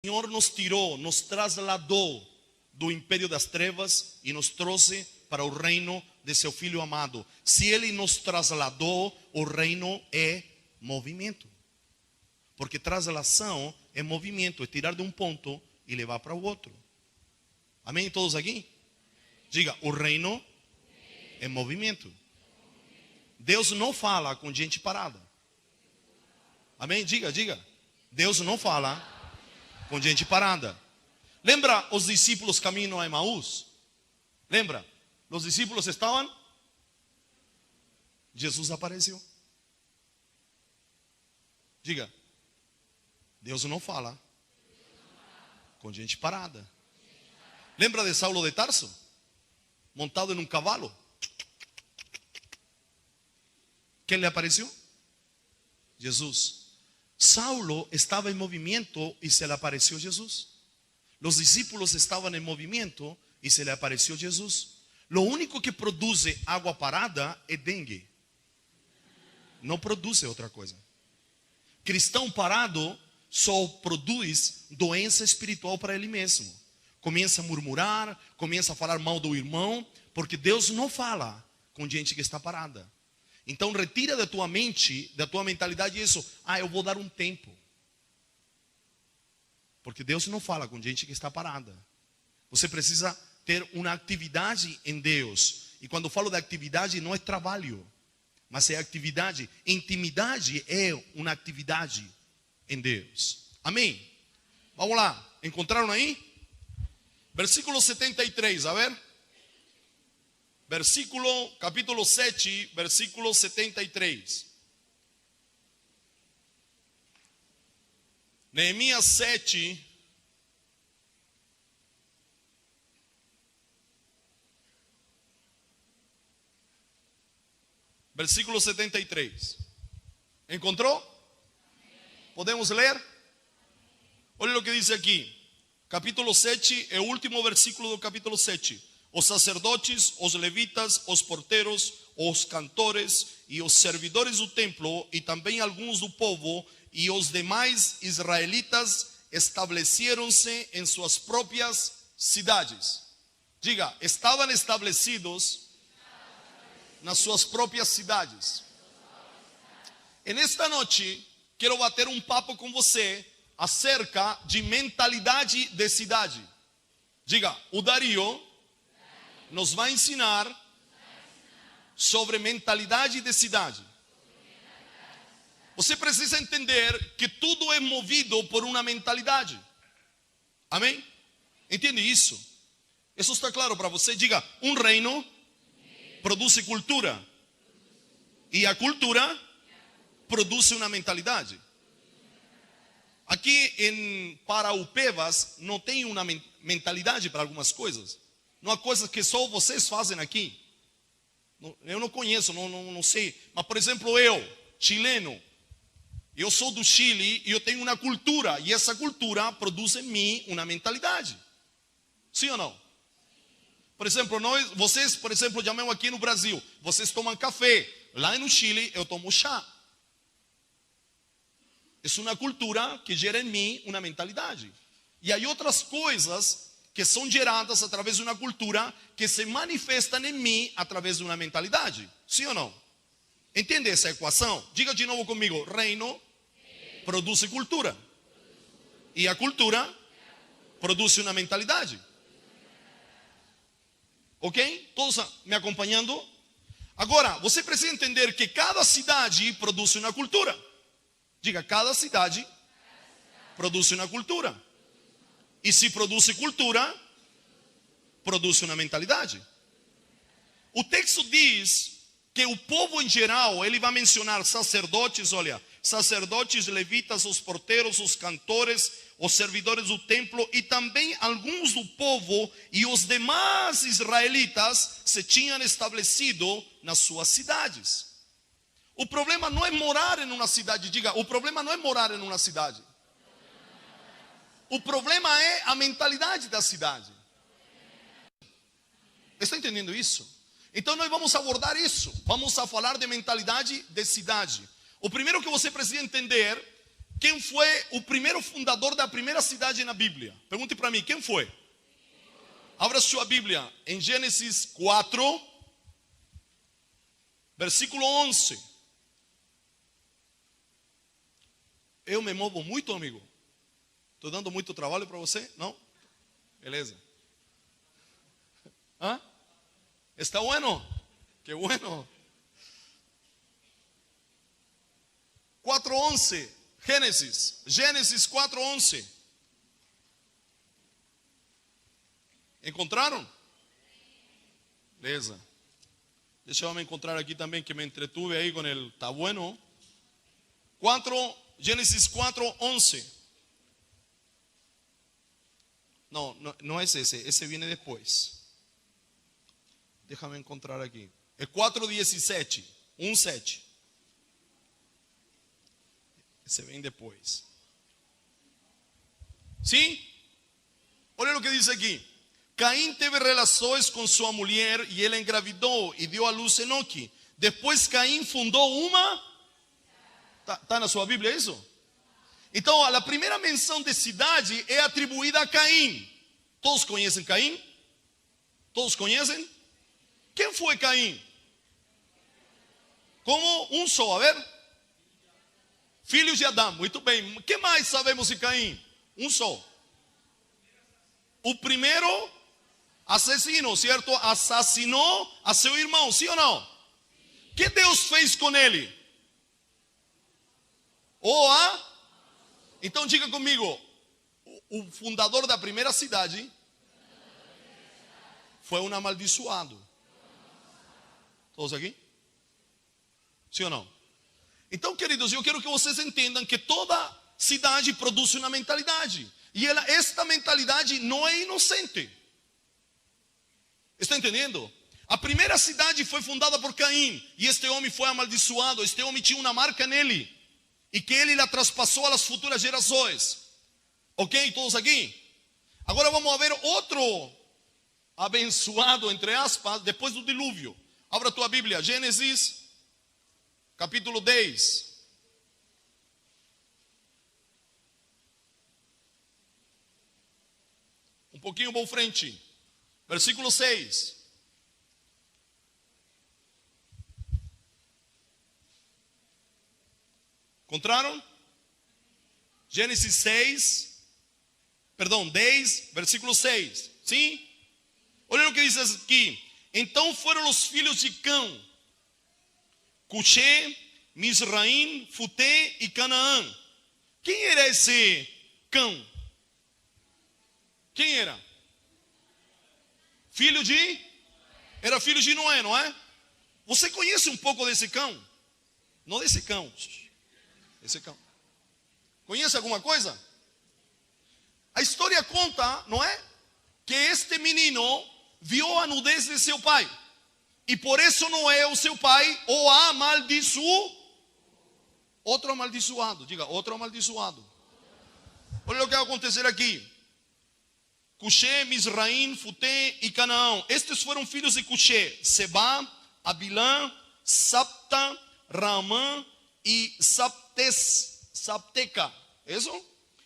Senhor nos tirou, nos trasladou do império das trevas e nos trouxe para o reino de seu Filho amado. Se Ele nos trasladou, o reino é movimento. Porque traslação é movimento, é tirar de um ponto e levar para o outro. Amém? Todos aqui? Diga, o reino é movimento. Deus não fala com gente parada. Amém? Diga. Deus não fala com gente parada. Lembra os discípulos caminham a Emaús? Lembra? Os discípulos estavam? Jesus apareceu. Diga, Deus não fala com gente parada. Lembra de Saulo de Tarso? Montado em um cavalo. Quem lhe apareceu? Jesus. Saulo estava em movimento e se lhe apareceu Jesus. Os discípulos estavam em movimento e se lhe apareceu Jesus. Lo único que produz água parada é dengue. Não produz outra coisa. Cristão parado só produz doença espiritual para ele mesmo. Começa a murmurar, começa a falar mal do irmão, porque Deus não fala com gente que está parada. Então retira da tua mente, da tua mentalidade isso. Eu vou dar um tempo. Porque Deus não fala com gente que está parada. Você precisa ter uma atividade em Deus. E quando falo da atividade, não é trabalho, mas é atividade. Intimidade é uma atividade em Deus. Amém? Vamos lá. Encontraram aí? Versículo 73, a ver. Capítulo 7, versículo 73. Neemias 7, versículo 73. Encontrou? Podemos ler? Olha o que diz aqui. Capítulo 7 é o último versículo do capítulo 7. Os sacerdotes, os levitas, os porteiros, os cantores e os servidores do templo e também alguns do povo e os demais israelitas estabeleceram-se em suas próprias cidades. Diga, estavam estabelecidos nas suas próprias cidades. E nesta noite, quero bater um papo com você acerca de mentalidade de cidade. Diga, o Dario nos vai ensinar sobre mentalidade de cidade. Você precisa entender que tudo é movido por uma mentalidade. Amém? Entende isso? Isso está claro para você? Diga, um reino produz cultura. E a cultura produz uma mentalidade. Aqui em Paraupebas não tem uma mentalidade para algumas coisas. Não há coisas que só vocês fazem aqui. Eu não conheço, não sei. Mas, por exemplo, eu, chileno, eu sou do Chile e eu tenho uma cultura. E essa cultura produz em mim uma mentalidade. Sim ou não? Por exemplo, vocês, por exemplo, chamam aqui no Brasil. Vocês tomam café. Lá no Chile, eu tomo chá. É uma cultura que gera em mim uma mentalidade. E há outras coisas que são geradas através de uma cultura que se manifestam em mim através de uma mentalidade. Sim ou não? Entende essa equação? Diga de novo comigo. Reino produz cultura. E a cultura produz uma mentalidade. Ok? Todos me acompanhando? Agora, você precisa entender que cada cidade produz uma cultura. Diga, cada cidade produz uma cultura. E se produz cultura, produz uma mentalidade. O texto diz que o povo em geral, ele vai mencionar sacerdotes, olha, sacerdotes, levitas, os porteiros, os cantores, os servidores do templo e também alguns do povo e os demais israelitas se tinham estabelecido nas suas cidades. O problema não é morar em uma cidade, diga, o problema não é morar em uma cidade. O problema é a mentalidade da cidade. Está entendendo isso? Então nós vamos abordar isso. Vamos a falar de mentalidade de cidade. O primeiro que você precisa entender quem foi o primeiro fundador da primeira cidade na Bíblia? Pergunte para mim, quem foi? Abra sua Bíblia em Gênesis 4, versículo 11. Eu me movo muito, amigo. Estou dando muito trabalho para você? Não? Beleza. ¿Ah? ¿Está bueno? Qué bueno. 4:11. Gênesis 4:11. ¿Encontraron? Beleza. Deixa eu me encontrar aqui também, que me entretuve aí com ele. Está bueno. Gênesis 4:11. No es ese. Ese viene después. Déjame encontrar aqui. É 4:17. 1:7. Esse vem depois. Sim? Olha o que diz aqui. Caim teve relações com sua mulher e ela engravidou e deu à luz Enoque. Depois Caim fundou uma... Está na sua Bíblia isso? Então a primeira menção de cidade é atribuída a Caim. Todos conhecem Caim? Todos conhecem? Quem foi Caim? Como um só, a ver? Filhos de Adão, muito bem. O que mais sabemos de Caim? Um só. O primeiro assassino, certo? Assassinou a seu irmão, sim ou não? O que Deus fez com ele? Então diga comigo, o fundador da primeira cidade foi um amaldiçoado. Todos aqui? Sim ou não? Então, queridos, eu quero que vocês entendam que toda cidade produz uma mentalidade. E esta mentalidade não é inocente. Está entendendo? A primeira cidade foi fundada por Caim. E este homem foi amaldiçoado. Este homem tinha uma marca nele. E que ele la traspassou às futuras gerações. Ok? Todos aqui? Agora vamos ver outro abençoado, entre aspas, depois do dilúvio. Abra a tua Bíblia, Gênesis, capítulo 10. Um pouquinho para frente. Versículo 6. Encontraram? Gênesis 10, versículo 6. Sim? Olha o que diz aqui. Então foram os filhos de Cã, Cuxê, Misraim, Futé e Canaã. Quem era esse Cã? Quem era? Era filho de Noé, não é? Você conhece um pouco desse cão? Não desse cão. Esse cão. Conhece alguma coisa? A história conta, não é? Que este menino viu a nudez de seu pai. E por isso Noé, o seu pai, o amaldiçoou. Outro amaldiçoado. Diga, outro amaldiçoado. Olha o que vai acontecer aqui. Cuxê, Misraim, Futé e Canaã. Estes foram filhos de Cuxê: Sebá, Abilã, Sapta, Ramã e Sapteca. Isso?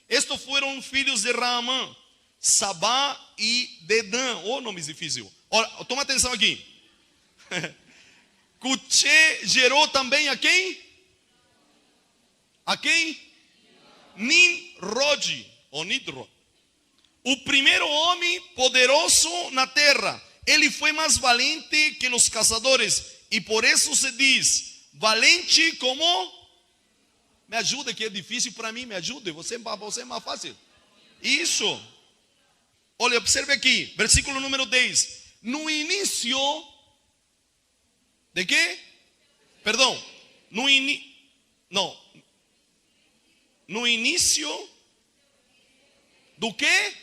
Estes foram filhos de Ramã, Sabá e Dedã. Oh, nomes difíceis. Olha, toma atenção aqui. Cuxê gerou também a quem? A quem? Nimrod, ou Nidrod. O primeiro homem poderoso na terra. Ele foi mais valente que os caçadores. E por isso se diz, valente como... Me ajuda, que é difícil para mim, me ajude. Você é mais fácil. Isso. Olha, observe aqui, versículo número 10. No início... De quê? Perdão. No início... Do quê?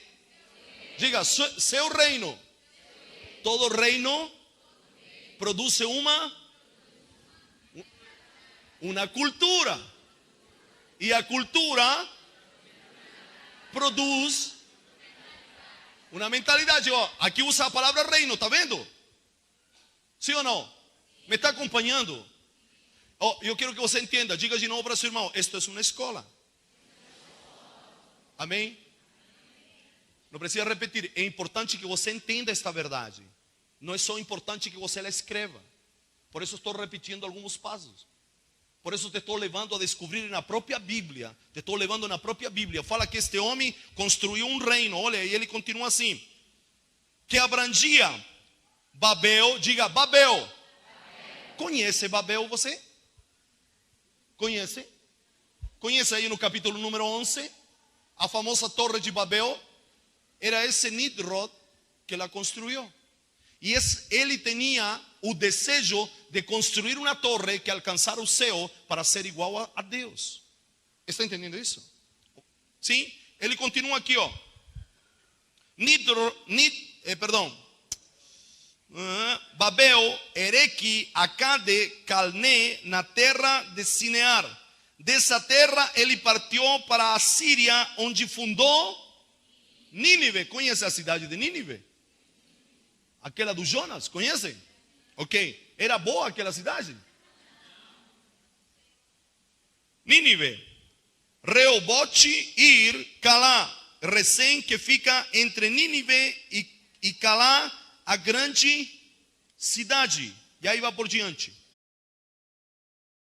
Diga, seu reino. Todo reino produz uma cultura. E a cultura produz uma mentalidade. Ó, aqui usa a palavra reino, tá vendo? Sim ou não? Me está acompanhando? Oh, eu quero que você entenda. Diga de novo para seu irmão: esto é uma escola. Amém? Não precisa repetir. É importante que você entenda esta verdade. Não é só importante que você la escreva. Por isso estou repetindo alguns passos. Por isso te estou levando a descobrir na própria Bíblia. Te estou levando na própria Bíblia. Fala que este homem construiu um reino. Olha, e ele continua assim. Que abrangia Babel. Diga Babel. Conhece Babel você? Conhece? Conhece aí no capítulo número 11? A famosa torre de Babel. Era esse Nimrod que la construiu. E ele tinha o desejo de construir uma torre que alcançar o céu para ser igual a Deus. Está entendendo isso? Sim? Ele continua aqui, ó. Babel, Ereque, Acade, Calné, na terra de Sinear. Dessa terra ele partiu para a Síria, onde fundou Nínive. Conhece a cidade de Nínive? Aquela do Jonas, conhecem? Ok. Era boa aquela cidade? Nínive. Reobote, Ir, Calá. Recém que fica entre Nínive e Calá, a grande cidade. E aí vai por diante.